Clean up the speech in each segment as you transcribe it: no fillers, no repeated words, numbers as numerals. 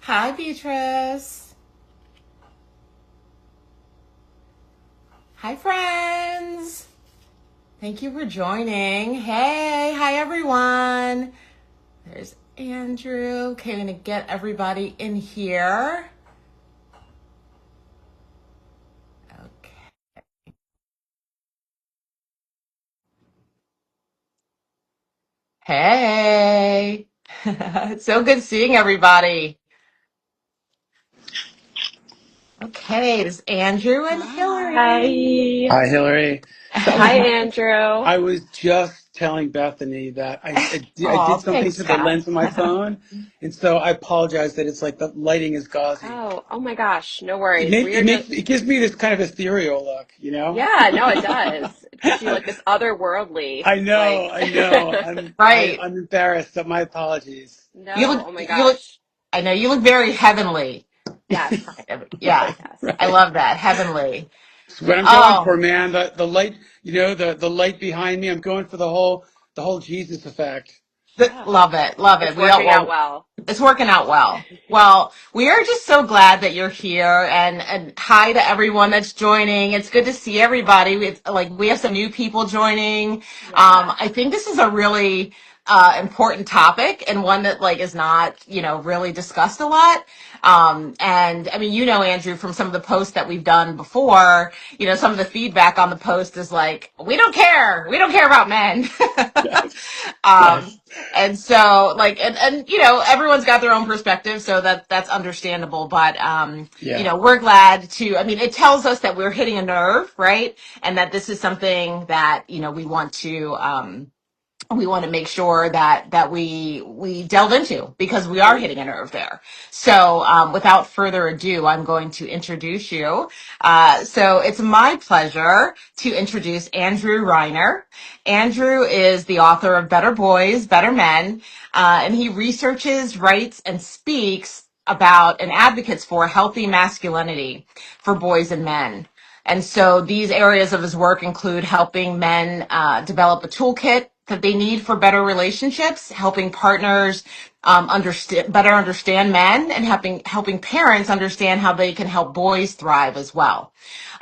Hi, Beatrice. Hi, friends. Thank you for joining. Hey, hi, everyone. There's Andrew. Okay, I'm going to get everybody in here. Okay. Hey. It's so good seeing everybody. Okay, there's Andrew and Hillary. Hi. Hi, Hillary. So Hi, Andrew. I was just telling Bethany that I Oh, did something thanks, to the Scott. lens of my phone, and so I apologize that it's like the lighting is gauzy. Oh my gosh, no worries. We are It just, gives me this kind of ethereal look, you know? yeah, no, it does. It gives you like this otherworldly, like, I know. Right. I'm embarrassed, so my apologies. You no, look, oh my you look, gosh. I know you look very heavenly. Yes, Yeah, yes. Right. I love that. Heavenly. So what I'm going Oh, for, man, the light, the light behind me, I'm going for the whole Jesus effect. Yeah, love it. Love it. it's working out well. It's working out well. Well, we are just so glad that you're here, and hi to everyone that's joining. It's good to see everybody. We have some new people joining. Yeah. I think this is a really important topic, and one that is not really discussed a lot. And I mean, Andrew, from some of the posts that we've done before, some of the feedback on the post is like, we don't care about men. Yes. um, Yes. and so and everyone's got their own perspective, so that's understandable. But Yeah. we're glad to. I mean, it tells us that we're hitting a nerve, right? And that this is something that we want to make sure that we delve into, because we are Hmm. hitting a nerve there. So without further ado, I'm going to introduce you. So it's my pleasure to introduce Andrew Reiner. Andrew is the author of Better Boys, Better Men, and he researches, writes, and speaks about and advocates for healthy masculinity for boys and men. And so these areas of his work include helping men develop a toolkit that they need for better relationships, helping partners better understand men, and helping parents understand how they can help boys thrive as well.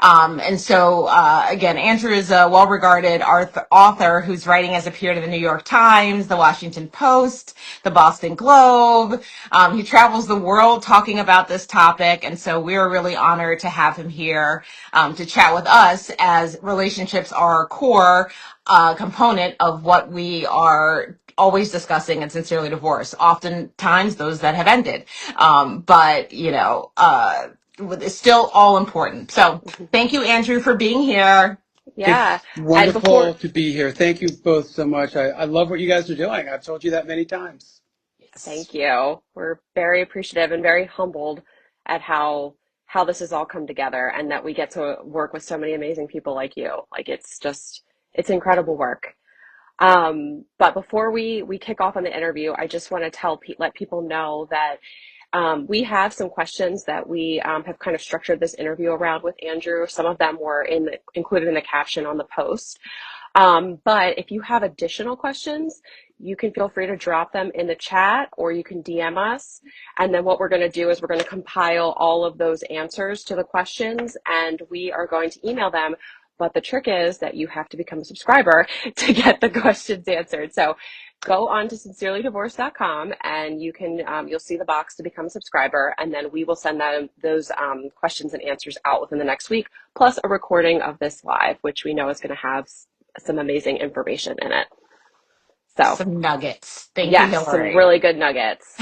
And so, again, Andrew is a well-regarded author whose writing has appeared in the New York Times, the Washington Post, the Boston Globe. He travels the world talking about this topic, and so we're really honored to have him here to chat with us, as relationships are a core component of what we are always discussing and Sincerely Divorced. Oftentimes, those that have ended, but it's still all important. So, thank you, Andrew, for being here. Yeah. It's And before, wonderful to be here. Thank you both so much. I love what you guys are doing. I've told you that many times. thank you. We're very appreciative and very humbled at how this has all come together and that we get to work with so many amazing people like you. Like it's incredible work. But before we kick off on the interview, I just want to let people know that we have some questions that we have kind of structured this interview around with Andrew. Some of them were included in the caption on the post. But if you have additional questions, you can feel free to drop them in the chat, or you can DM us. And then what we're going to do is we're going to compile all of those answers to the questions, and we are going to email them. But the trick is that you have to become a subscriber to get the questions answered. So go on to sincerelydivorced.com, and you'll see the box to become a subscriber, and then we will send those questions and answers out within the next week, plus a recording of this live, which we know is going to have some amazing information in it. So, Some nuggets. Thank you, yes, some Hillary. really good nuggets.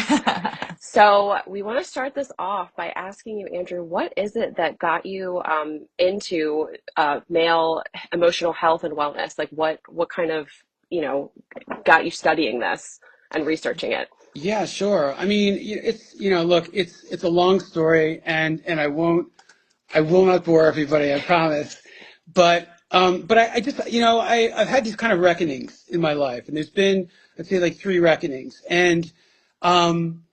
So, we want to start this off by asking you, Andrew, what is it that got you into male emotional health and wellness? Like, what kind of, got you studying this and researching it? Yeah, sure. I mean, it's look, it's a long story, and I will not bore everybody, I promise. But I just I've had these kind of reckonings in my life, and there's been, I'd say, like three reckonings, and um,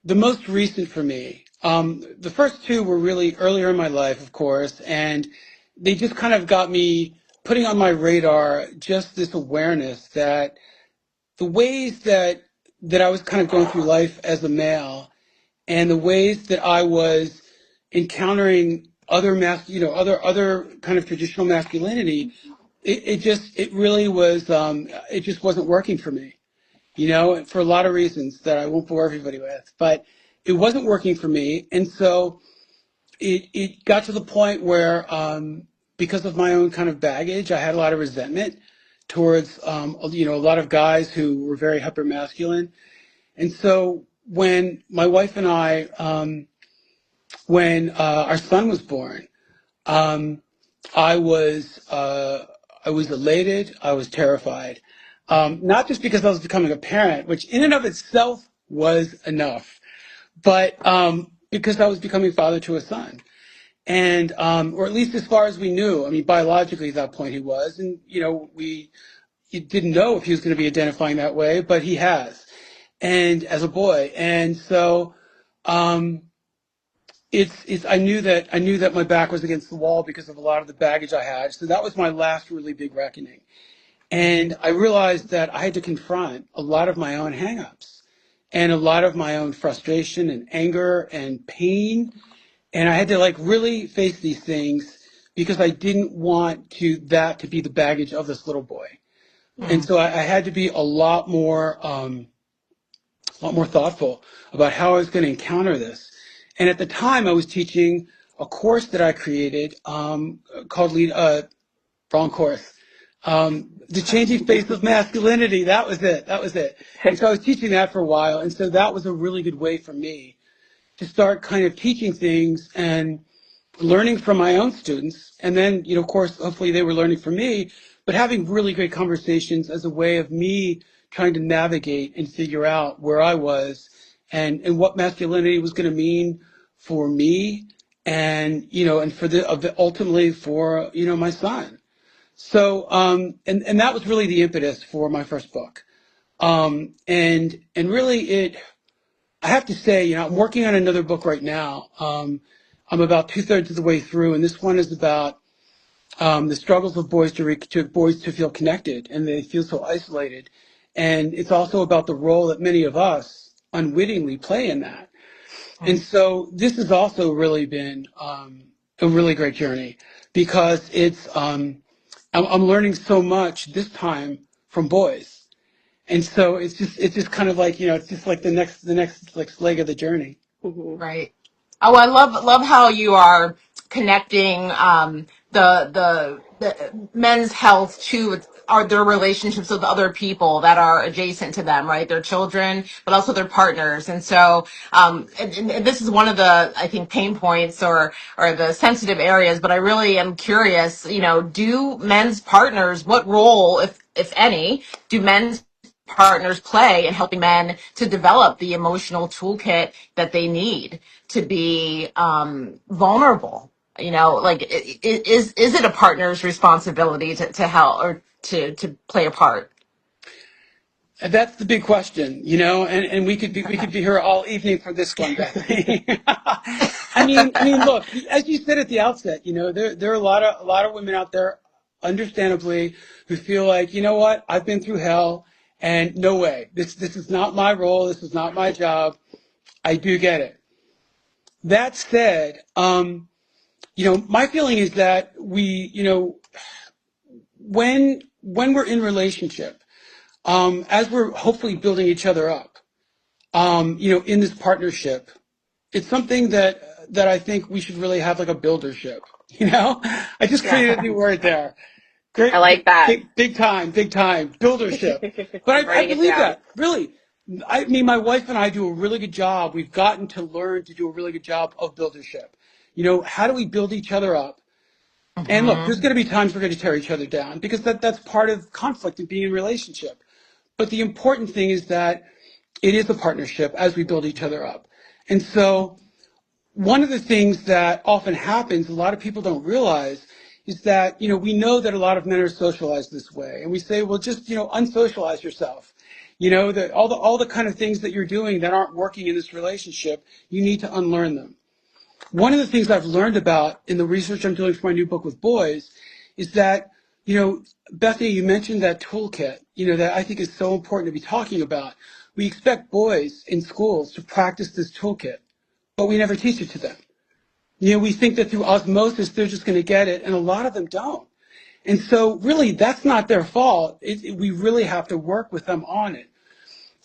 the most recent for me, the first two were really earlier in my life, of course, and they just kind of got me putting on my radar just this awareness that the ways that I was kind of going through life as a male, and the ways that I was encountering other kind of traditional masculinity, it really was, it just wasn't working for me, for a lot of reasons that I won't bore everybody with, but it wasn't working for me. And so it got to the point where, because of my own kind of baggage, I had a lot of resentment towards, a lot of guys who were very hyper masculine. And so when my wife and I, when our son was born, um, I was uh, I was elated. I was terrified, not just because I was becoming a parent, which in and of itself was enough, but because I was becoming father to a son, and or at least as far as we knew. I mean, biologically at that point he was, and we didn't know if he was going to be identifying that way, but he has, and as a boy, and so. Um, it's I knew that my back was against the wall because of a lot of the baggage I had. So that was my last really big reckoning. And I realized that I had to confront a lot of my own hangups and a lot of my own frustration and anger and pain. And I had to like really face these things because I didn't want that to be the baggage of this little boy. And Mm. so I had to be a lot more thoughtful about how I was going to encounter this. And at the time, I was teaching a course that I created called wrong course, The Changing Face of Masculinity. That was it. That was it. And so I was teaching that for a while. And so that was a really good way for me to start kind of teaching things and learning from my own students. And then, of course, hopefully they were learning from me, but having really great conversations as a way of me trying to navigate and figure out where I was and what masculinity was going to mean for me and, and for ultimately for, my son. So, and that was really the impetus for my first book. And really I have to say, I'm working on another book right now. I'm about 2/3 of the way through, and this one is about the struggles of boys boys to feel connected, and they feel so isolated. And it's also about the role that many of us unwittingly play in that. And Mm. so this has also really been a really great journey because I'm learning so much this time from boys. And so it's just kind of like, it's just like the next like leg of the journey. Mhm. Right. Oh, I love how you are connecting the men's health to are their relationships with other people that are adjacent to them, right? Their children, but also their partners. And so, and this is one of the, I think, pain points or the sensitive areas. But I really am curious. Do men's partners, what role, if any, do men's partners play in helping men to develop the emotional toolkit that they need to be vulnerable? Like is it a partner's responsibility to help or to play a part? And that's the big question, and we could be here all evening for this one, Bethany. I mean, look, as you said at the outset, there are a lot of women out there, understandably, who feel like, you know what, I've been through hell, and no way, this is not my role, this is not my job. I do get it. That said, my feeling is that when we're in relationship, as we're hopefully building each other up, in this partnership, it's something that I think we should really have like a buildership. I just Yeah. created a new word there. I Great, like that. big time, buildership. I'm But I writing it believe down. that really. I mean, my wife and I do a really good job. We've gotten to learn to do a really good job of buildership. How do we build each other up? And look, there's Hmm. going to be times we're going to tear each other down because that's part of conflict and being in a relationship. But the important thing is that it is a partnership as we build each other up. And so one of the things that often happens, a lot of people don't realize, is that, we know that a lot of men are socialized this way. And we say, well, just, unsocialize yourself. That all the kind of things that you're doing that aren't working in this relationship, you need to unlearn them. One of the things I've learned about in the research I'm doing for my new book with boys is that, Bethany, you mentioned that toolkit, that I think is so important to be talking about. We expect boys in schools to practice this toolkit. but we never teach it to them. We think that through osmosis they're just going to get it, and a lot of them don't. And so really that's not their fault. We really have to work with them on it.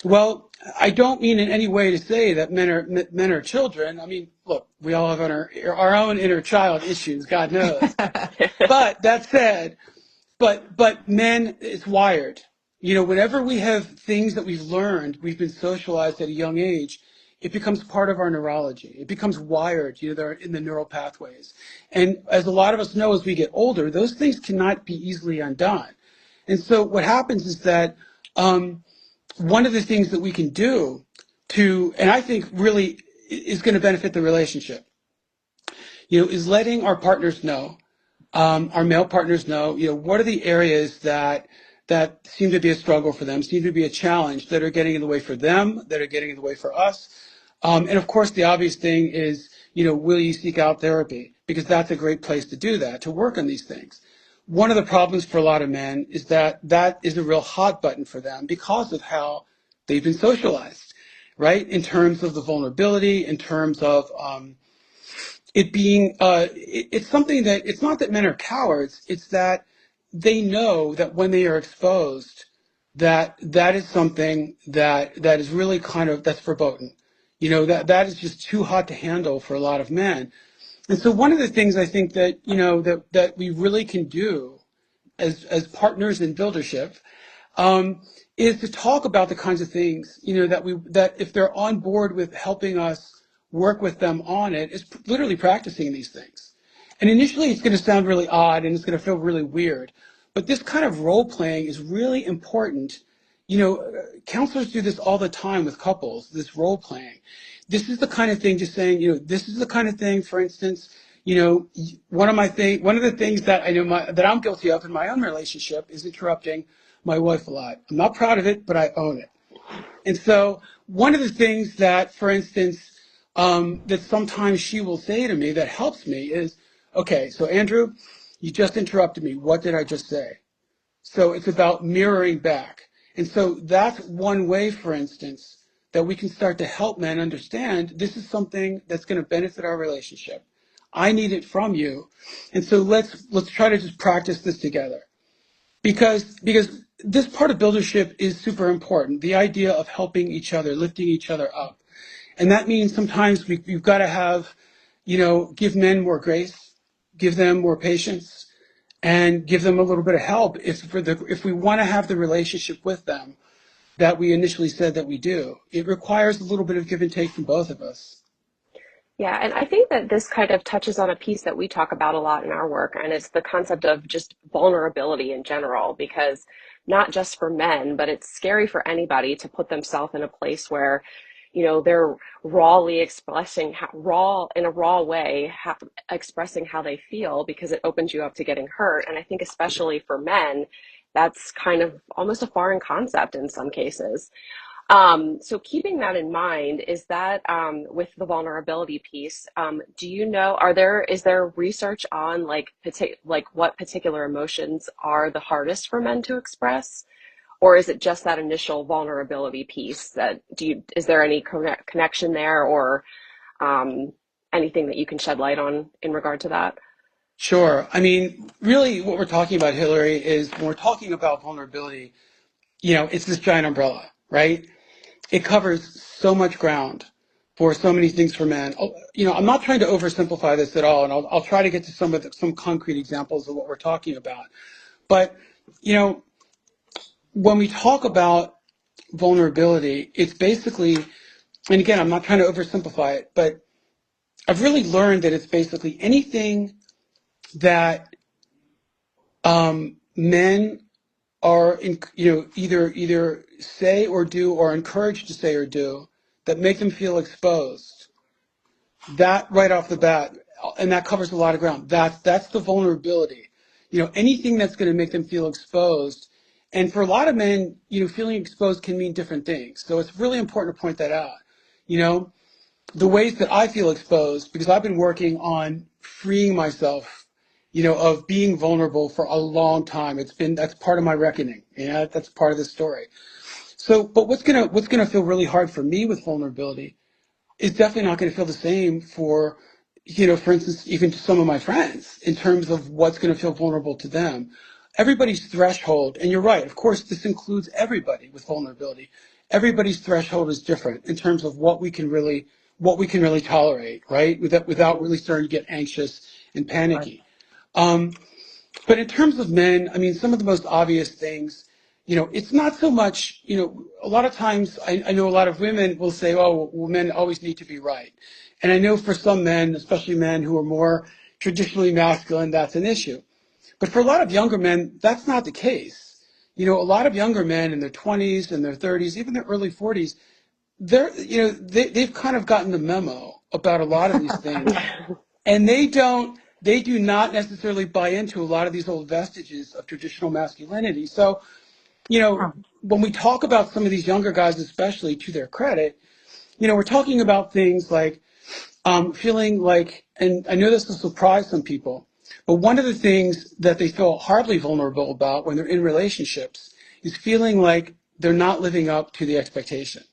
Well, I don't mean in any way to say that men are children. I mean, look, we all have our own inner child issues, God knows. But that said, but men, it's wired. Whenever we have things that we've learned, we've been socialized at a young age, it becomes part of our neurology. It becomes wired, they're in the neural pathways. And as a lot of us know, as we get older, those things cannot be easily undone. And so what happens is that one of the things that we can do and I think really is going to benefit the relationship, is letting our partners know, our male partners know, what are the areas that seem to be a struggle for them, seem to be a challenge, that are getting in the way for them, that are getting in the way for us. And of course, the obvious thing is, will you seek out therapy? Because that's a great place to do that, to work on these things. One of the problems for a lot of men is that is a real hot button for them because of how they've been socialized, right? In terms of the vulnerability, in terms of it being, it's something that, it's not that men are cowards, it's that they know that when they are exposed, that is something that is really that's verboten. That is just too hot to handle for a lot of men. And so one of the things I think that, that we really can do as partners in buildership, is to talk about the kinds of things, that if they're on board with helping us work with them on it, is literally practicing these things. And initially it's going to sound really odd and it's going to feel really weird, but this kind of role playing is really important. Counselors do this all the time with couples, this role playing. This is the kind of thing, just saying, this is the kind of thing, for instance, one of the things that I know that I'm guilty of in my own relationship is interrupting my wife a lot. I'm not proud of it, but I own it. And so one of the things that, for instance, that sometimes she will say to me that helps me is, okay, so Andrew, you just interrupted me. What did I just say? So it's about mirroring back. And so that's one way, for instance, that we can start to help men understand this is something that's going to benefit our relationship. I need it from you. And so let's try to just practice this together. Because this part of buildership is super important. The idea of helping each other, lifting each other up. And that means sometimes we've got to have, give men more grace, give them more patience, and give them a little bit of help if we want to have the relationship with them that we initially said that we do. It requires a little bit of give and take from both of us. Yeah, and I think that this kind of touches on a piece that we talk about a lot in our work, and it's the concept of just vulnerability in general, because not just for men, but it's scary for anybody to put themselves in a place where, they're rawly expressing in a raw way, expressing how they feel, because it opens you up to getting hurt. And I think especially for men, that's kind of almost a foreign concept in some cases. So keeping that in mind, is that with the vulnerability piece, is there research on like what particular emotions are the hardest for men to express? Or is it just that initial vulnerability piece is there any connection there, or anything that you can shed light on in regard to that? Sure. I mean, really what we're talking about, Hillary, is when we're talking about vulnerability, it's this giant umbrella, right? It covers so much ground for so many things for men. I'm not trying to oversimplify this at all, and I'll try to get to some concrete examples of what we're talking about. But, when we talk about vulnerability, it's basically, and again, I'm not trying to oversimplify it, but I've really learned that it's basically anything that men are, either say or do or encouraged to say or do that make them feel exposed. That right off the bat, and that covers a lot of ground. That's the vulnerability. Anything that's going to make them feel exposed. And for a lot of men, feeling exposed can mean different things. So it's really important to point that out. The ways that I feel exposed, because I've been working on freeing myself, of being vulnerable for a long time. That's part of my reckoning. That's part of the story. So, but what's gonna feel really hard for me with vulnerability is definitely not going to feel the same for, for instance, even to some of my friends in terms of what's going to feel vulnerable to them. Everybody's threshold, and you're right, of course, this includes everybody with vulnerability. Everybody's threshold is different in terms of what we can really tolerate, right? Without Hmm. really starting to get anxious and panicky. Um, but in terms of men, I mean, some of the most obvious things, it's not so much, a lot of times I know a lot of women will say, oh, well, men always need to be right. And I know for some men, especially men who are more traditionally masculine, that's an issue. But for a lot of younger men, that's not the case. A lot of younger men in their 20s and their 30s, even their early 40s, they've kind of gotten the memo about a lot of these things, and they do not necessarily buy into a lot of these old vestiges of traditional masculinity. So, when we talk about some of these younger guys, especially to their credit, we're talking about things like feeling like, and I know this will surprise some people, but one of the things that they feel hardly vulnerable about when they're in relationships is feeling like they're not living up to the expectation.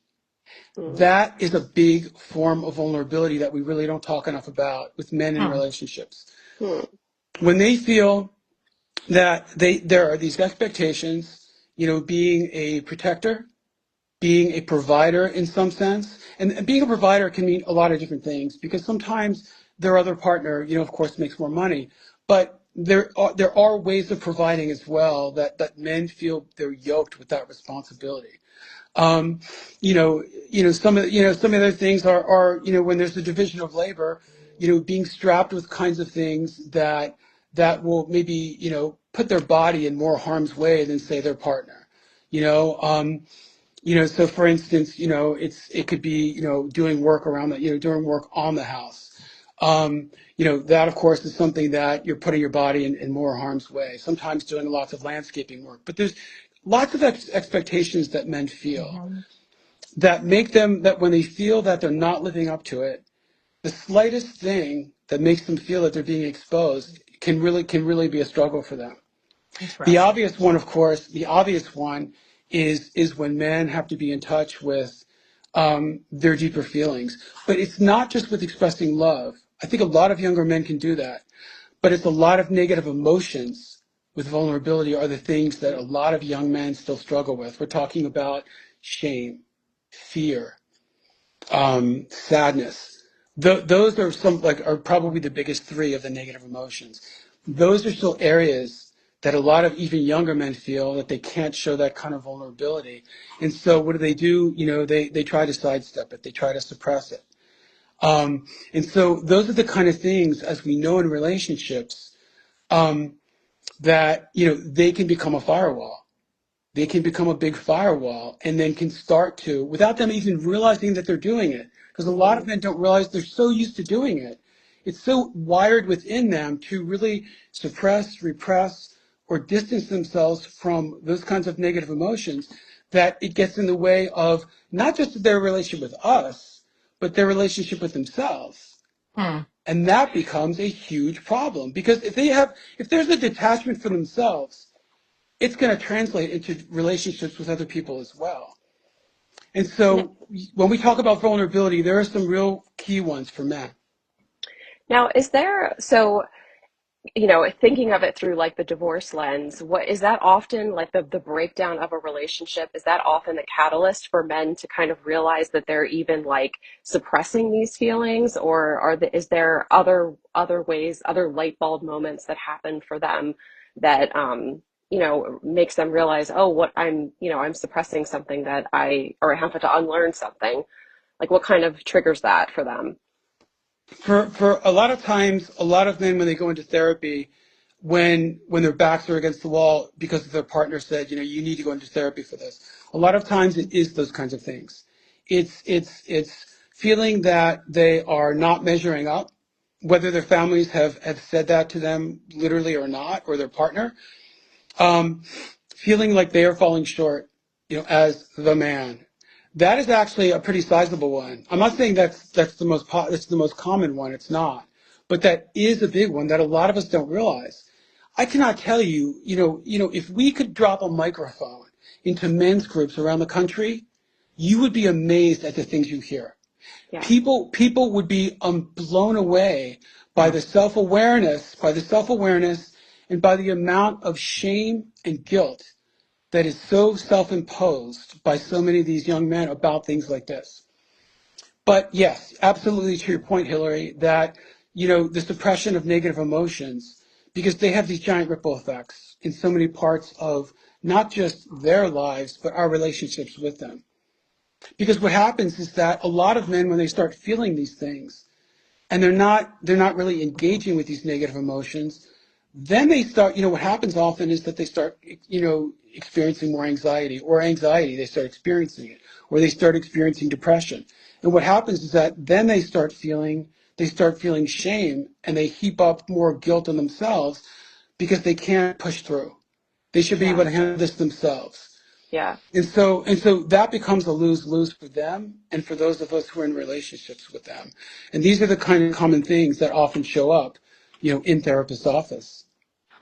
Hmm. That is a big form of vulnerability that we really don't talk enough about with men in relationships. Hmm. When they feel that there are these expectations, being a protector, being a provider in some sense, and being a provider can mean a lot of different things because sometimes their other partner, of course, makes more money, but there are ways of providing as well that men feel they're yoked with that responsibility. Um, some other things are when there's a division of labor, being strapped with kinds of things that will maybe put their body in more harm's way than say their partner. You know, um, so for instance, it could be doing work around that, doing work on the house. That of course is something that you're putting your body in more harm's way. Sometimes doing lots of landscaping work, but there's lots of expectations that men feel Mhm. that make them that when they feel that they're not living up to it, the slightest thing that makes them feel that they're being exposed can really be a struggle for them. The Interesting. obvious one, of course, is when men have to be in touch with their deeper feelings. But it's not just with expressing love. I think a lot of younger men can do that, but it's a lot of negative emotions with vulnerability are the things that a lot of young men still struggle with. We're talking about shame, fear, sadness. Those are are probably the biggest three of the negative emotions. Those are still areas that a lot of even younger men feel that they can't show that kind of vulnerability. And so what do? They try to sidestep it. They try to suppress it. And so those are the kind of things, as we know in relationships, um, that, they can become a firewall. They can become a big firewall and then can start to, without them even realizing that they're doing it, because a lot Hmm. of men don't realize they're so used to doing it. It's so wired within them to really suppress, repress, or distance themselves from those kinds of negative emotions that it gets in the way of not just their relationship with us, but their relationship with themselves. Hmm. And that becomes a huge problem because if there's a detachment from themselves, it's going to translate into relationships with other people as well. And N- so when we talk about vulnerability, there are some real key ones for men. Now, thinking of it through like the divorce lens, what is that often like the breakdown of a relationship? Is that often the catalyst for men to kind of realize that they're even like suppressing these feelings, or is there other ways, other light bulb moments that happen for them that makes them realize, oh, what I'm suppressing something that or I have to unlearn something. Like what kind of triggers that for them? For a lot of times, a lot of men when they go into therapy, when their backs are against the wall because their partner said, you need to go into therapy for this. A lot of times it is those kinds of things. It's feeling that they are not measuring up, whether their families have said that to them literally or not, or their partner. Um, Feeling like they are falling short, as the man. That is actually a pretty sizable one. I'm not saying that's that's the most common one. It's not, but that is a big one that a lot of us don't realize. I cannot tell you, if we could drop a microphone into men's groups around the country, you would be amazed at the things you hear. Yeah. People would be blown away by the self-awareness, and by the amount of shame and guilt that is so self-imposed by so many of these young men about things like this. But yes, absolutely to your point, Hillary, that the suppression of negative emotions, because they have these giant ripple effects in so many parts of not just their lives, but our relationships with them. Because what happens is that a lot of men, when they start feeling these things, and they're not really engaging with these negative emotions, then they start, what happens often is that they start, experiencing more anxiety, they start experiencing it, or they start experiencing depression. And what happens is that then they start feeling shame, and they heap up more guilt on themselves because they can't push through. They should be able Yeah. to handle this themselves. Yeah. And so that becomes a lose-lose for them and for those of us who are in relationships with them. And these are the kind of common things that often show up, in therapist's office.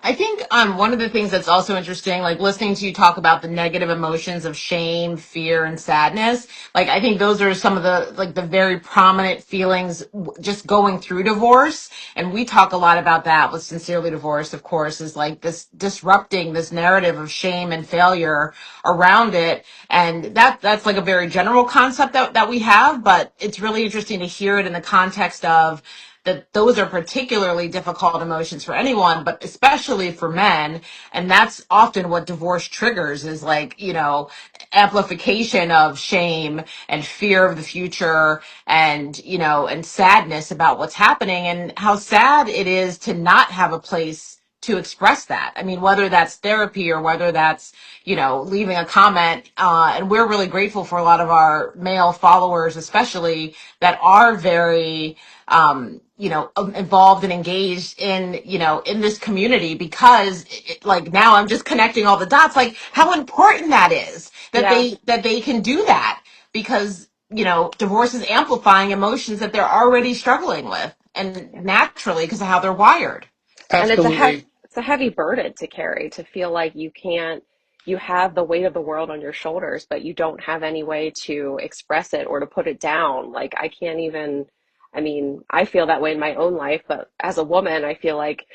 I think one of the things that's also interesting, like listening to you talk about the negative emotions of shame, fear, and sadness. Like I think those are some of the very prominent feelings just going through divorce. And we talk a lot about that with Sincerely Divorced, of course, is like this disrupting this narrative of shame and failure around it. And that's like a very general concept that we have, but it's really interesting to hear it in the context of that those are particularly difficult emotions for anyone, but especially for men. And that's often what divorce triggers is like, amplification of shame and fear of the future and, and sadness about what's happening and how sad it is to not have a place to express that. I mean, whether that's therapy or whether that's, leaving a comment. And we're really grateful for a lot of our male followers, especially that are very, involved and engaged in, in this community because like now I'm just connecting all the dots, like how important that is Yeah. that they can do that because, divorce is amplifying emotions that they're already struggling with and Yeah. naturally because of how they're wired. And Absolutely. it's a heavy burden to carry, to feel like you have the weight of the world on your shoulders, but you don't have any way to express it or to put it down. Like I can't even, I mean, I feel that way in my own life, but as a woman, I feel like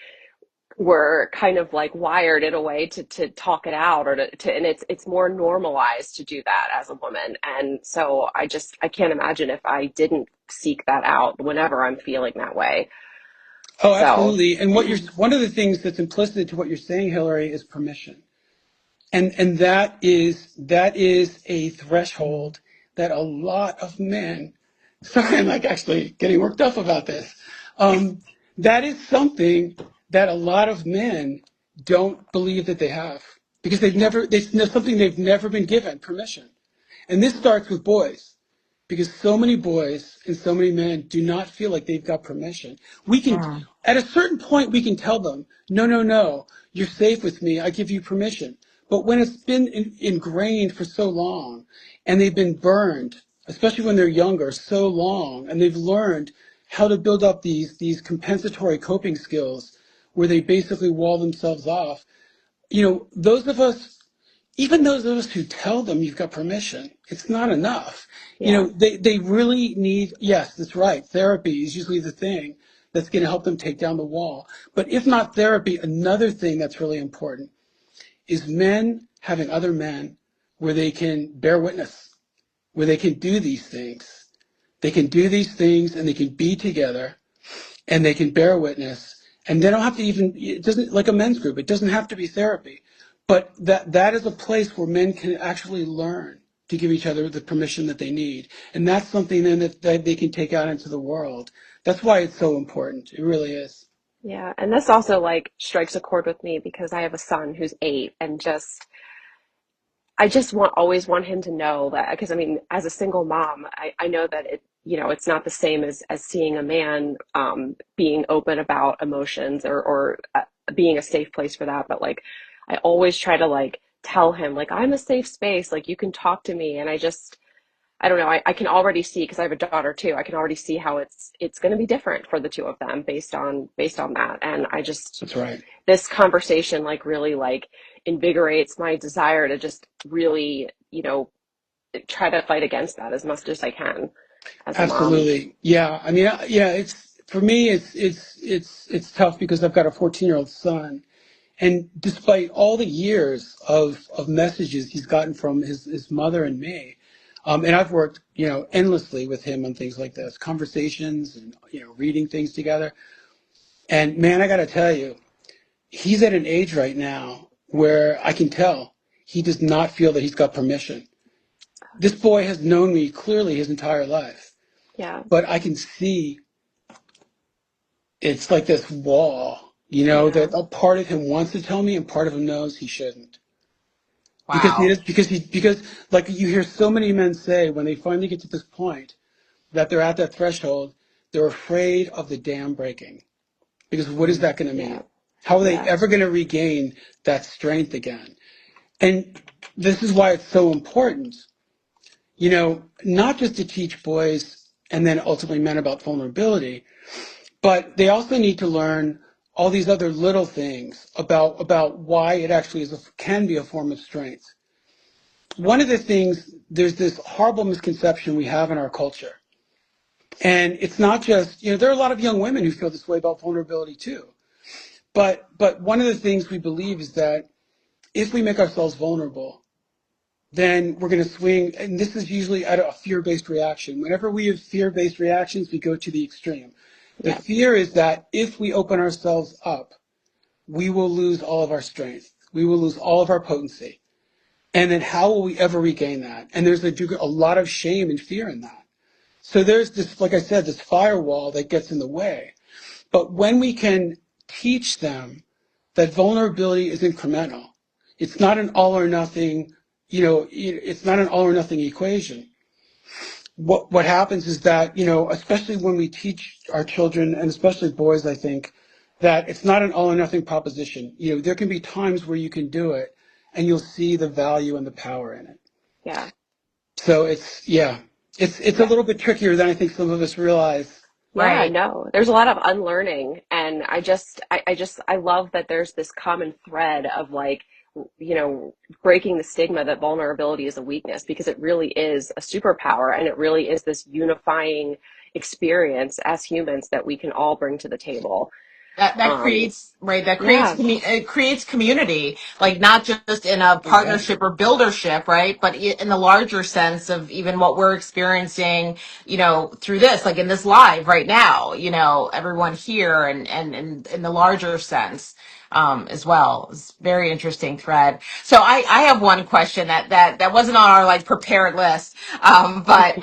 we're kind of like wired in a way to talk it out or and it's more normalized to do that as a woman. And so I can't imagine if I didn't seek that out whenever I'm feeling that way. Oh, So absolutely. And one of the things that's implicit to what you're saying, Hillary, is permission. And that is a threshold that a lot of men, sorry, I'm like actually getting worked up about this. Um, that is something that a lot of men don't believe that they have because it's something they've never been given permission. And this starts with boys because so many boys and so many men do not feel like they've got permission. We can, Mm. at a certain point, we can tell them, no, no, no, you're safe with me. I give you permission. But when it's been ingrained for so long and they've been burned, especially when they're younger, so long, and they've learned how to build up these compensatory coping skills where they basically wall themselves off, those of us, even those of us who tell them you've got permission, it's not enough. yeah. They really need, yes, that's right. Therapy is usually the thing that's going to help them take down the wall. But if not therapy, another thing that's really important is men having other men where they can bear witness, where they can do these things. They can do these things and they can be together and they can bear witness and they don't have to even, it doesn't, like a men's group, it doesn't have to be therapy, but that is a place where men can actually learn to give each other the permission that they need, and that's something then that they can take out into the world. That's why it's so important. It really is. Yeah. And this also like strikes a chord with me because I have a son who's 8 and I just always want him to know that, because I mean, as a single mom, I know that it's not the same as seeing a man being open about emotions or being a safe place for that. But like, I always try to like tell him like I'm a safe space, like you can talk to me. And I don't know, I can already see, because I have a daughter too. I can already see how it's going to be different for the two of them based on that. And That's right. this conversation like really like invigorates my desire to just really, try to fight against that as much as I can. as a mom. Absolutely. Yeah. I mean, yeah, it's for me, it's tough because I've got a 14-year-old son. And despite all the years of messages he's gotten from his mother and me, and I've worked, endlessly with him on things like this, conversations and, reading things together. And man, I got to tell you, he's at an age right now where I can tell he does not feel that he's got permission. This boy has known me clearly his entire life, Yeah, but I can see it's like this wall, yeah, that a part of him wants to tell me and part of him knows he shouldn't. Because he Wow. is, because like you hear so many men say when they finally get to this point that they're at that threshold, they're afraid of the dam breaking. Because what is that going to yeah, mean? How are they yeah, ever going to regain that strength again? And this is why it's so important, not just to teach boys and then ultimately men about vulnerability, but they also need to learn all these other little things about why it actually can be a form of strength. One of the things, there's this horrible misconception we have in our culture. And it's not just, there are a lot of young women who feel this way about vulnerability too. But one of the things we believe is that if we make ourselves vulnerable, then we're going to swing. And this is usually at a fear-based reaction. Whenever we have fear-based reactions, we go to the extreme. The yeah, fear is that if we open ourselves up, we will lose all of our strength. We will lose all of our potency. And then how will we ever regain that? And there's a lot of shame and fear in that. So there's this, like I said, this firewall that gets in the way. But when we can teach them that vulnerability is incremental, it's not an all or nothing, it's not an all or nothing equation. What happens is that, especially when we teach our children, and especially boys, I think, that it's not an all or nothing proposition. There can be times where you can do it and you'll see the value and the power in it. yeah, So it's a yeah. little bit trickier than I think some of us realize. Yeah, Right. no, there's a lot of unlearning, and I love that there's this common thread of like, you know, breaking the stigma that vulnerability is a weakness because it really is a superpower and it really is this unifying experience as humans that we can all bring to the table. That Um, creates, right, that creates yeah, it creates community, like not just in a partnership Exactly. or buildership, right, but in the larger sense of even what we're experiencing, through this, like in this live right now, everyone here, and in the larger sense, as well. It's a very interesting thread. So I have one question that wasn't on our like prepared list, but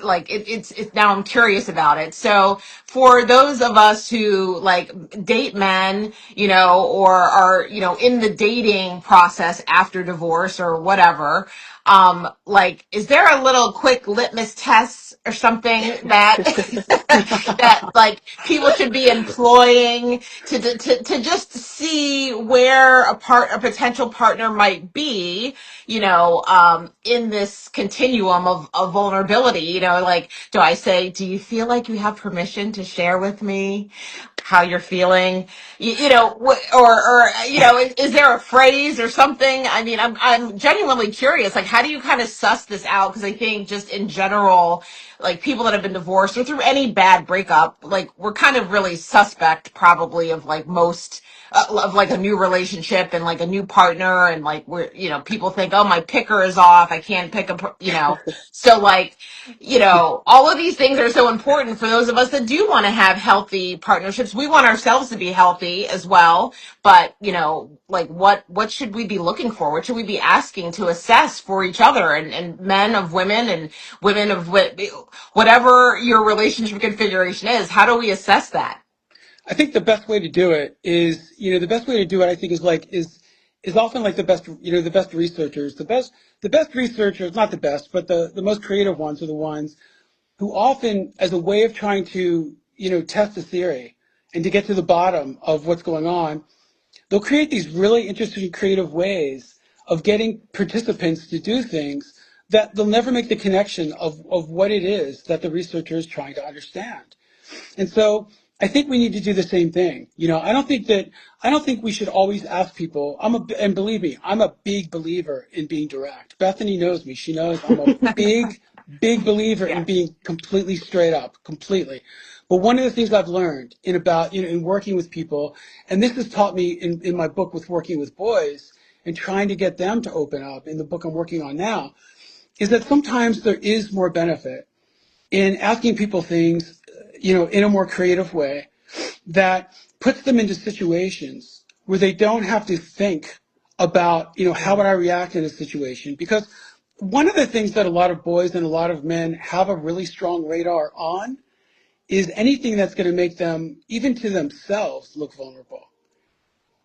like it's now I'm curious about it. So for those of us who like date men, or are, in the dating process after divorce or whatever, like, is there a little quick litmus test or something that that like people should be employing to just see where a potential partner might be, in this continuum of vulnerability, like, do I say, do you feel like you have permission to share with me how you're feeling? Or is there a phrase or something? I mean, I'm genuinely curious. Like, how do you kind of suss this out? Because I think just in general, like people that have been divorced or through any bad breakup, like we're kind of really suspect probably of like most of like a new relationship and like a new partner, and like we're, people think, oh, my picker is off, I can't pick so like, all of these things are so important for those of us that do want to have healthy partnerships. We want ourselves to be healthy as well, but like what should we be looking for? What should we be asking to assess for each other, and men of women and women of whatever your relationship configuration is? How do we assess that? I think the best way to do it is, the best way to do it, I think, is often like the best researchers, the best researchers, not the best, but the most creative ones are the ones who often, as a way of trying to, test a theory and to get to the bottom of what's going on, they'll create these really interesting creative ways of getting participants to do things that they'll never make the connection of what it is that the researcher is trying to understand. And so I think we need to do the same thing. I don't think we should always ask people. And believe me, I'm a big believer in being direct. Bethany knows me. She knows I'm a big big believer in Yes. being completely straight up, completely. But one of the things I've learned in about, in working with people, and this has taught me in my book with working with boys and trying to get them to open up in the book I'm working on now, is that sometimes there is more benefit in asking people things, in a more creative way that puts them into situations where they don't have to think about, how would I react in a situation? Because one of the things that a lot of boys and a lot of men have a really strong radar on is anything that's going to make them, even to themselves, look vulnerable.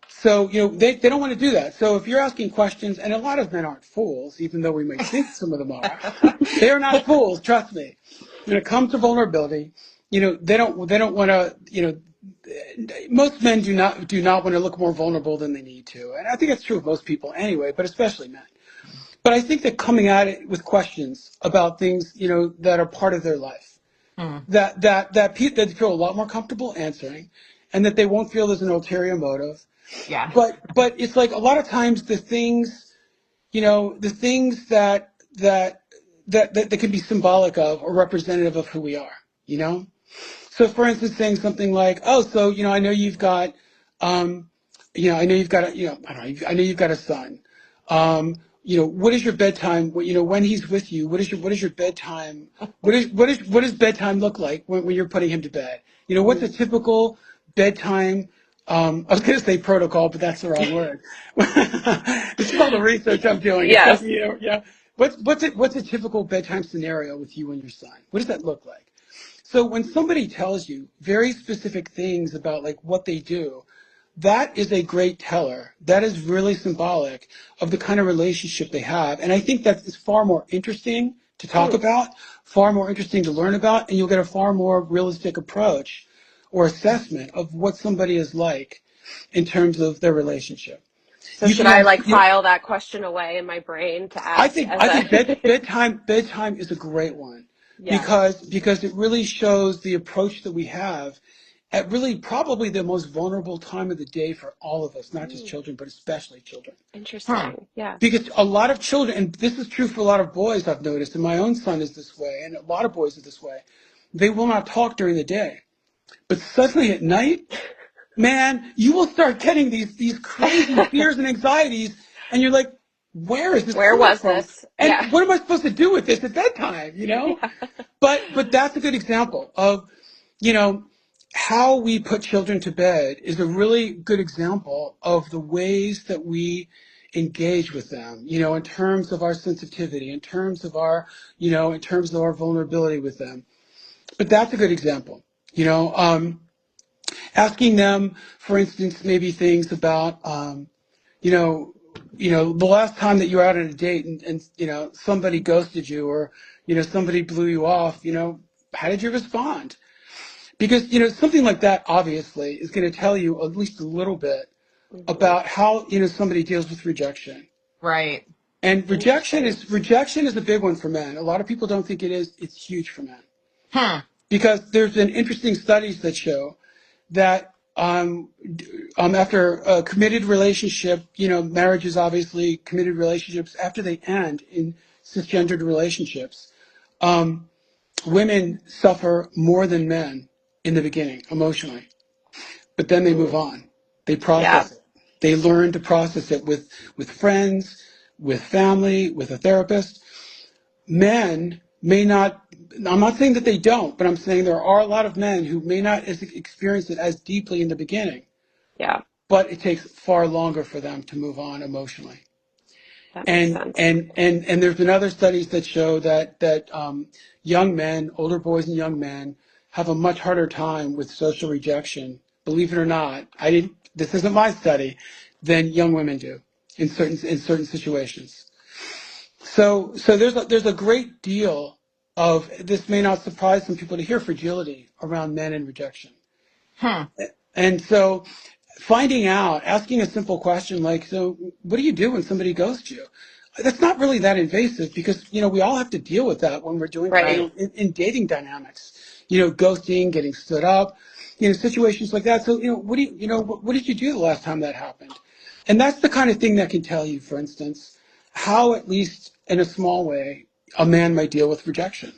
So, they don't want to do that. So if you're asking questions, and a lot of men aren't fools, even though we might think some of them are, they are not fools, trust me. When it comes to vulnerability, they don't want to, most men do not want to look more vulnerable than they need to. And I think that's true of most people anyway, but especially men. But I think that coming at it with questions about things, that are part of their life, Hmm. that they feel a lot more comfortable answering, and that they won't feel there's an ulterior motive. Yeah. But it's like a lot of times the things that can be symbolic of or representative of who we are, you know? So, for instance, saying something like, "Oh, so I know you've got, I know you've got a, I don't know, I know you've got a son. What is your bedtime? When he's with you, what is your bedtime? What does bedtime look like when you're putting him to bed? What's a Mm. typical bedtime?" I was going to say protocol, but that's the wrong word. This is all the research I'm doing. It's like, Yes. yeah. What's a typical bedtime scenario with you and your son? What does that look like? So when somebody tells you very specific things about like what they do, that is a great teller. That is really symbolic of the kind of relationship they have. And I think that is far more interesting to talk Mm. about, far more interesting to learn about, and you'll get a far more realistic approach or assessment of what somebody is like in terms of their relationship. So You should can I have, like file that question away in my brain to I ask think as I think a bedtime is a great one Yeah. because it really shows the approach that we have at really probably the most vulnerable time of the day for all of us, not just Mm, children, but especially children. Hmm. interesting. Yeah. Because a lot of children, and this is true for a lot of boys, I've noticed, and my own son is this way, and a lot of boys are this way. They will not talk during the day, but suddenly at night, man, you will start getting these crazy fears and anxieties, and you're like, where is this Where coming was from? this? Yeah. And what am I supposed to do with this at bedtime? Yeah. But that's a good example of, you know, how we put children to bed is a really good example of the ways that we engage with them, in terms of our sensitivity, in terms of our vulnerability with them. But that's a good example. You know, asking them, for instance, maybe things about, you know, the last time that you were out on a date and somebody ghosted you or, somebody blew you off, how did you respond? Because, something like that obviously is going to tell you at least a little bit Hmm. about how, somebody deals with rejection. Right. And rejection Interesting. is rejection is a big one for men. A lot of people don't think it is. It's huge for men. Hmm. Because there's been interesting studies that show that after a committed relationship, marriages obviously committed relationships after they end in cisgendered relationships, um, women suffer more than men in the beginning emotionally, but then they move Mm. on. They Yeah. process it. They learn to process it with friends, with family, with a therapist. Men may not, I'm not saying that they don't, but I'm saying there are a lot of men who may not experience it as deeply in the beginning, Yeah. but it takes far longer for them to move on emotionally. That makes And sense. and and and there's been other studies that show that young men, older boys and young men, have a much harder time with social rejection. Believe it or not, I didn't. This isn't my study, than young women do in certain situations. So there's a great deal of this may not surprise some people to hear fragility around men and rejection. Hmm. And so finding out, asking a simple question like, so what do you do when somebody ghosts you? That's not really that invasive because, we all have to deal with that when we're doing, Right. in dating dynamics, ghosting, getting stood up, situations like that. So, what did you do the last time that happened? And that's the kind of thing that can tell you, for instance, how at least in a small way, a man might deal with rejection.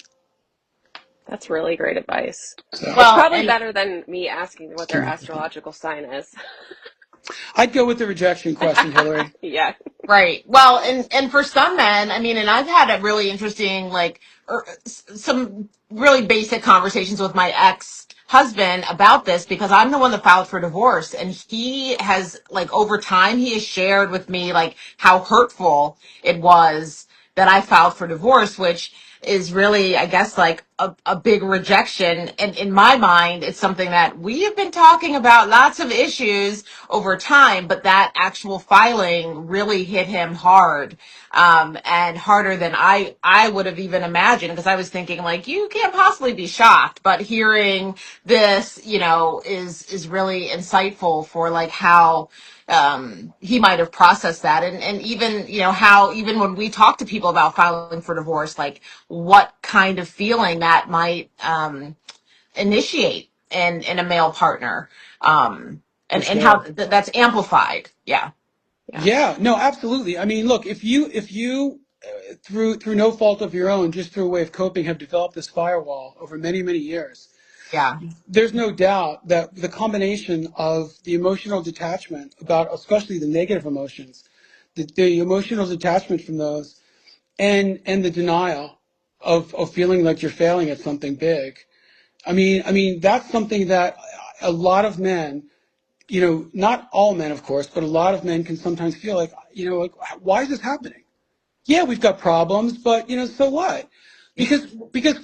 That's really great advice. So It's Well, probably and better than me asking what their astrological sign is. I'd go with the rejection question, Hillary. Yeah. right. Well, and for some men, I mean, and I've had a really interesting, like, some really basic conversations with my ex husband about this because I'm the one that filed for divorce, and he has, like, over time, he has shared with me like how hurtful it was that I filed for divorce, which is really, I guess, like a big rejection. And in my mind, it's something that we have been talking about, lots of issues over time, but that actual filing really hit him hard, and harder than I would have even imagined, because I was thinking, like, you can't possibly be shocked, but hearing this, is really insightful for, like, how he might have processed that, and even, how, even when we talk to people about filing for divorce, like, what kind of feeling that might initiate in a male partner, For and how sure. that's amplified. Yeah. Yeah. Yeah, no, absolutely. I mean, look, if you through no fault of your own, just through a way of coping, have developed this firewall over many, many years, Yeah. there's no doubt that the combination of the emotional detachment about, especially the negative emotions, the emotional detachment from those, and the denial of feeling like you're failing at something big. I mean, that's something that a lot of men, not all men, of course, but a lot of men can sometimes feel like, like, why is this happening? Yeah, we've got problems, but so what? Because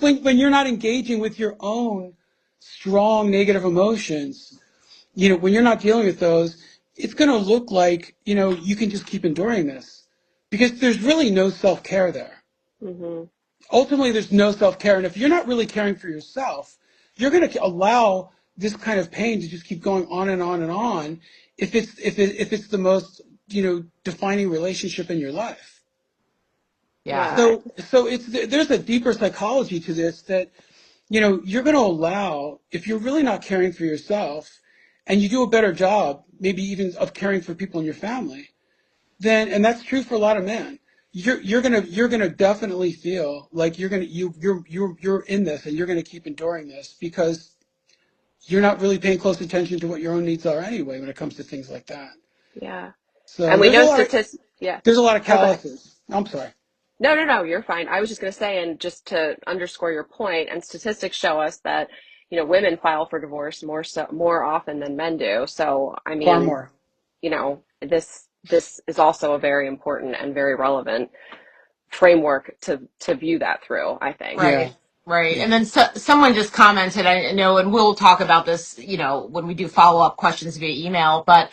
when you're not engaging with your own strong negative emotions, when you're not dealing with those, it's going to look like, you can just keep enduring this because there's really no self-care there. Hmm. Ultimately, there's no self-care. And if you're not really caring for yourself, you're going to allow this kind of pain to just keep going on and on and on if it's the most, defining relationship in your life. Yeah. Yeah. So there's a deeper psychology to this that, you're going to allow, if you're really not caring for yourself and you do a better job, maybe even of caring for people in your family, then, and that's true for a lot of men, you're gonna definitely feel like you're in this and you're gonna keep enduring this because you're not really paying close attention to what your own needs are anyway when it comes to things like that. Yeah. So And we know statistics. Yeah. there's a lot of Oh, go ahead. calluses. I'm sorry. No, no, no, you're fine. I was just going to say, and just to underscore your point, and statistics show us that, women file for divorce more often than men do. So, I Far mean, more. this is also a very important and very relevant framework to view that through, I think. Yeah. Right. Right. Yeah. And then someone just commented, I know, and we'll talk about this, when we do follow up questions via email, but,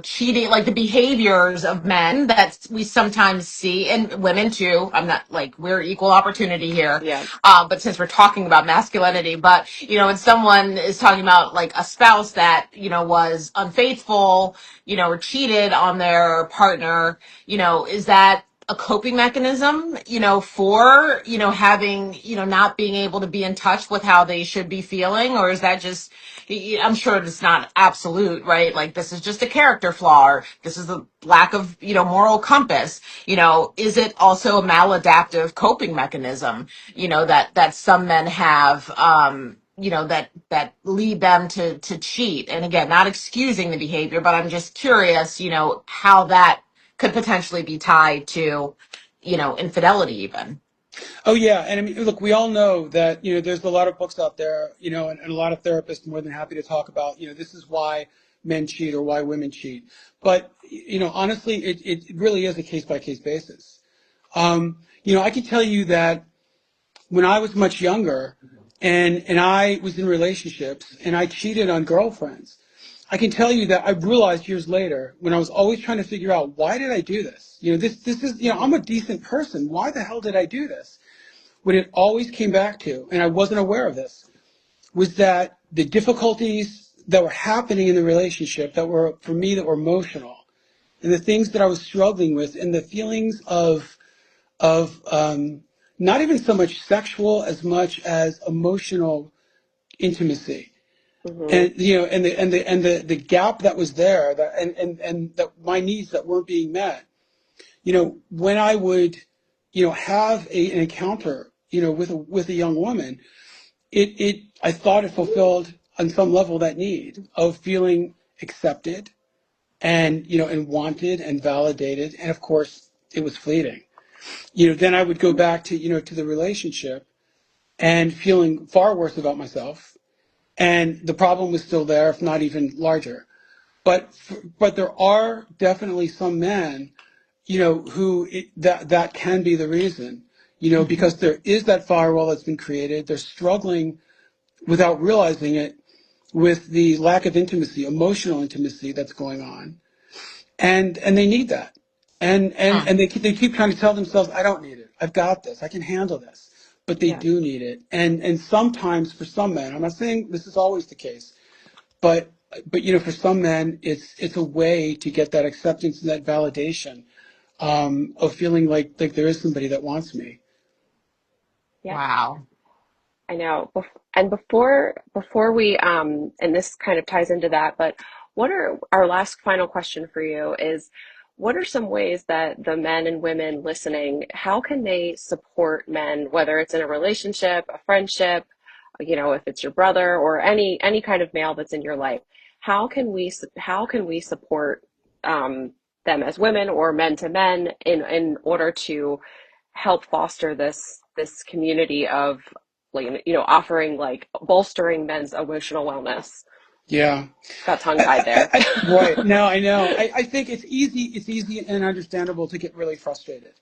cheating, like the behaviors of men that we sometimes see, and women too. I'm not, like, we're equal opportunity here. Yeah. But since we're talking about masculinity, but, when someone is talking about, like, a spouse that, was unfaithful, or cheated on their partner, is that a coping mechanism, for, having, not being able to be in touch with how they should be feeling? Or is that just, I'm sure it's not absolute, right? Like, this is just a character flaw, or this is a lack of, moral compass. Is it also a maladaptive coping mechanism, that some men have, that lead them to cheat? And again, not excusing the behavior, but I'm just curious, how that could potentially be tied to, infidelity even. Oh yeah, and I mean, look, we all know that there's a lot of books out there, and a lot of therapists more than happy to talk about this is why men cheat or why women cheat. But honestly, it really is a case by case basis. I can tell you that when I was much younger, and I was in relationships and I cheated on girlfriends, I can tell you that I realized years later when I was always trying to figure out why did I do this? This is I'm a decent person. Why the hell did I do this? What it always came back to, and I wasn't aware of this, was that the difficulties that were happening in the relationship that were, for me, that were emotional, and the things that I was struggling with, and the feelings of not even so much sexual as much as emotional intimacy, Hmm. and the gap that was there, that and that my needs that weren't being met. When I would have an encounter, with a young woman, I thought it fulfilled on some level that need of feeling accepted and wanted and validated. And of course, it was fleeting. Then I would go back to the relationship and feeling far worse about myself. And the problem was still there, if not even larger. But there are definitely some men, that can be the reason, Mhm. because there is that firewall that's been created. They're struggling without realizing it with the lack of intimacy, emotional intimacy that's going on, and they need that, and and Mm. and they keep trying to tell themselves, I don't need it, I've got this, I can handle this, but they Yeah. do need it, and sometimes for some men, I'm not saying this is always the case, but for some men, it's a way to get that acceptance and that validation, of feeling like there is somebody that wants me. Yeah. Wow. I know. And before we and this kind of ties into that, but what are our last final question for you is what are some ways that the men and women listening, how can they support men, whether it's in a relationship, a friendship, if it's your brother or any kind of male that's in your life, how can we support them as women or men to men in order to help foster this community of like offering like bolstering men's emotional wellness. Yeah. Got tongue tied there. Right. No, I know. I think it's easy and understandable to get really frustrated.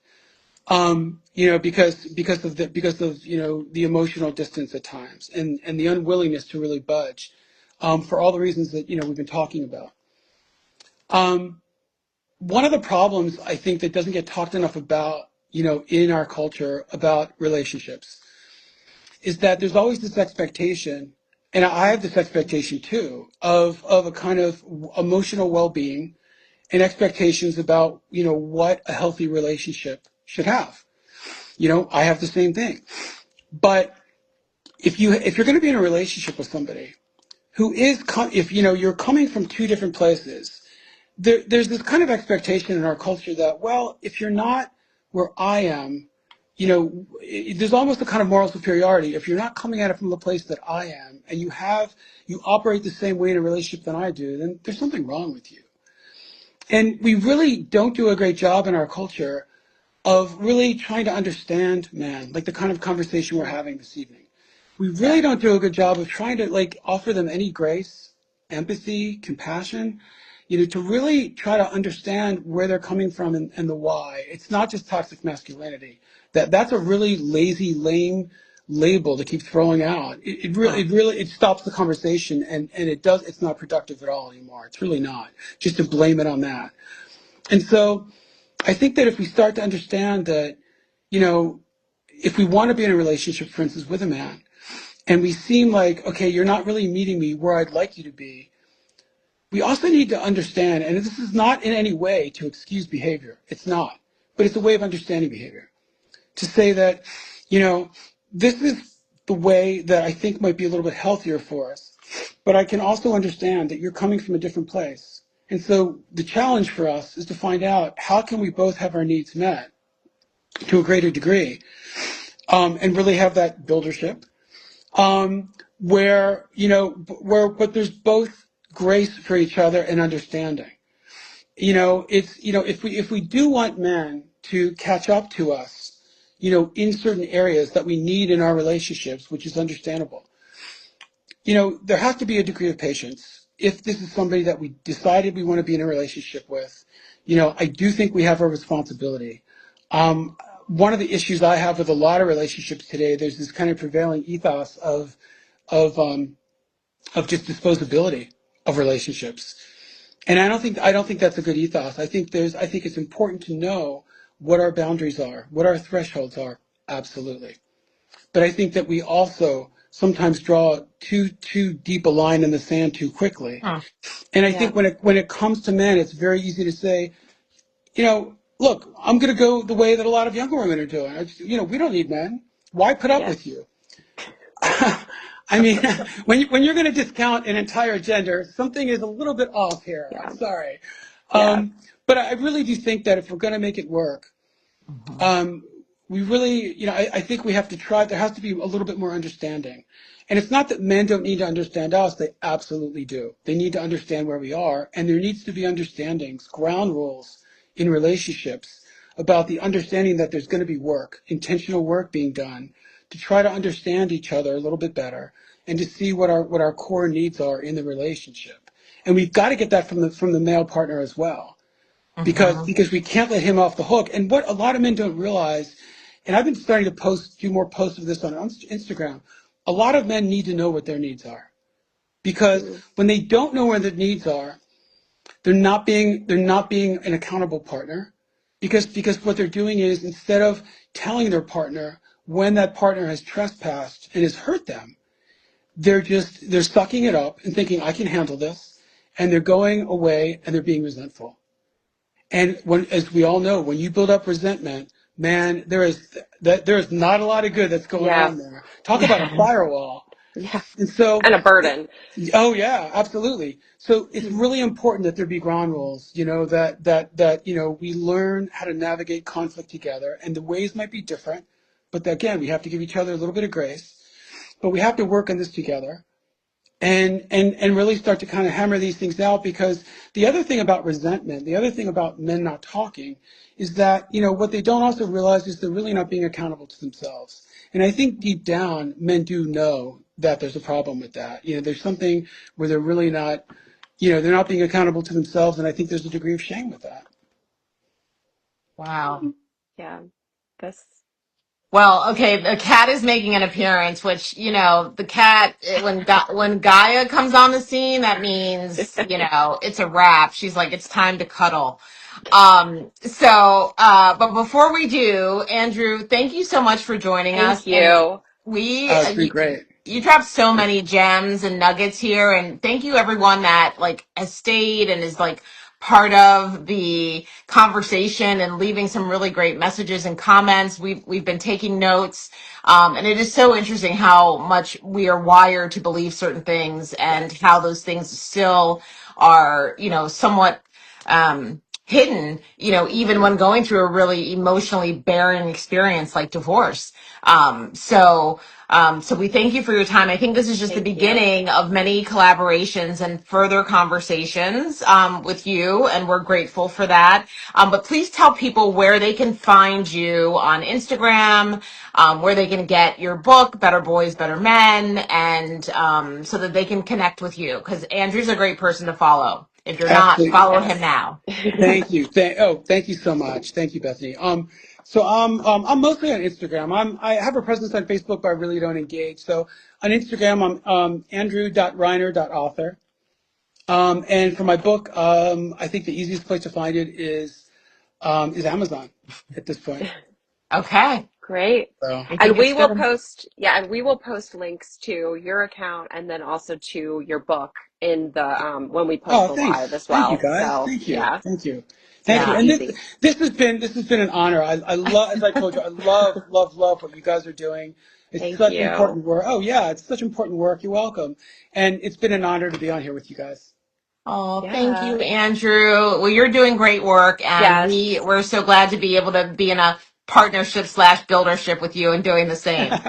Because of the emotional distance at times, and the unwillingness to really budge, for all the reasons that we've been talking about. Um, One of the problems I think that doesn't get talked enough about, in our culture about relationships, is that there's always this expectation, and I have this expectation too, of a kind of emotional well-being and expectations about what a healthy relationship should have. I have the same thing. But if you're going to be in a relationship with somebody who is, if you're coming from two different places, there's this kind of expectation in our culture that, well, if you're not where I am, there's almost a kind of moral superiority. If you're not coming at it from the place that I am, and you operate the same way in a relationship than I do, then there's something wrong with you. And we really don't do a great job in our culture of really trying to understand man, like the kind of conversation we're having this evening. We really Yeah. don't do a good job of trying to offer them any grace, empathy, compassion, to really try to understand where they're coming from, and the why. It's not just toxic masculinity. That's a really lazy, lame label to keep throwing out. Mm. It stops the conversation, and it's not productive at all anymore. It's really not. Just to blame it on that. And so I think that if we start to understand that, you know, if we want to be in a relationship, for instance, with a man, and we seem like, okay, you're not really meeting me where I'd like you to be, we also need to understand, and this is not in any way to excuse behavior, it's not, but it's a way of understanding behavior. To say that, you know, this is the way that I think might be a little bit healthier for us, but I can also understand that you're coming from a different place. And so the challenge for us is to find out how can we both have our needs met to a greater degree, and really have that buildership, where but there's both grace for each other and understanding. If we do want men to catch up to us, in certain areas that we need in our relationships, which is understandable, there has to be a degree of patience. If this is somebody that we decided we want to be in a relationship with, I do think we have a responsibility. Um, One of the issues I have with a lot of relationships today, there's this kind of prevailing ethos of um, of just disposability of relationships, and I don't think that's a good ethos. I think it's important to know what our boundaries are, what our thresholds are, absolutely. But I think that we also sometimes draw too deep a line in the sand too quickly. Mm. And I Yeah. think when it comes to men, it's very easy to say, look, I'm going to go the way that a lot of younger women are doing. We don't need men. Why put up Yeah. with you? I mean, when you're going to discount an entire gender, something is a little bit off here. I'm Yeah. sorry. Yeah. But I really do think that if we're going to make it work, Mhm. um, we really, I think we have to try, there has to be a little bit more understanding. And it's not that men don't need to understand us, they absolutely do. They need to understand where we are, and there needs to be understandings, ground rules in relationships about the understanding that there's going to be work, intentional work being done to try to understand each other a little bit better and to see what our core needs are in the relationship. And we've got to get that from the male partner as well, Hmm. because we can't let him off the hook. And what a lot of men don't realize, and I've been starting to do more posts of this on Instagram, a lot of men need to know what their needs are, because Mm, when they don't know where their needs are, they're not being an accountable partner, because what they're doing is, instead of telling their partner when that partner has trespassed and has hurt them, they're sucking it up and thinking, I can handle this, and they're going away and they're being resentful. And as we all know, when you build up resentment, man, there is not a lot of good that's going yeah, on there. Talk about a firewall. yeah, And so, and a burden. oh yeah, absolutely. So it's really important that there be ground rules, that we learn how to navigate conflict together, and the ways might be different, but again, we have to give each other a little bit of grace, but we have to work on this together and really start to kind of hammer these things out. Because the other thing about resentment, the other thing about men not talking, is that what they don't also realize is they're really not being accountable to themselves. And I think deep down, men do know that there's a problem with that. There's something where they're really not, they're not being accountable to themselves, and I think there's a degree of shame with that. Wow. Yeah, this. Well, okay, the cat is making an appearance, which, the cat, when Gaia comes on the scene, that means, it's a wrap. She's like, it's time to cuddle. But before we do, Andrew, thank you so much for joining us. Thank And you. It's been great. you dropped so many gems and nuggets here. And thank you everyone that like has stayed and is like part of the conversation and leaving some really great messages and comments. We've been taking notes. And it is so interesting how much we are wired to believe certain things and how those things still are, somewhat hidden, even when going through a really emotionally barren experience like divorce. So we thank you for your time. I think this is just the Thank you. beginning of many collaborations and further conversations with you, and we're grateful for that. But please tell people where they can find you on Instagram, where they can get your book, Better Boys, Better Men, and so that they can connect with you. Because Andrew's a great person to follow. If you're not, Absolutely. follow him Yes. now. Thank you. Thank you so much. Thank you, Bethany. So I'm mostly on Instagram. I have a presence on Facebook, but I really don't engage. So on Instagram, I'm Andrew.Reiner.author. And for my book, I think the easiest place to find it is Amazon at this point. Okay. Great. So I And think it's we will good. post, yeah, and we will post links to your account and then also to your book in the when we post oh, the live thanks. as Thank you, well. guys. So Thank you. yeah, Thank you. Thank you. super Yeah. And this easy. this has been an honor. I love, as I told you, I love what you guys are doing. It's Thank such you. important work. Oh yeah, it's such important work. You're welcome. And it's been an honor to be on here with you guys. Oh, thank Yeah. you, Andrew. Well, you're doing great work, and Yes. we're so glad to be able to be in a partnership slash buildership with you and doing the same.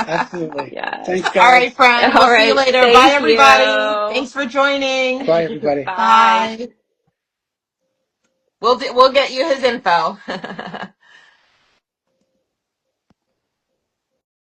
Absolutely. Yes. Thanks, All right, guys. friend. We'll All see you right. later. Bye, Thank everybody. you. Thanks for joining. Bye, everybody. Bye. Bye. We'll get you his info.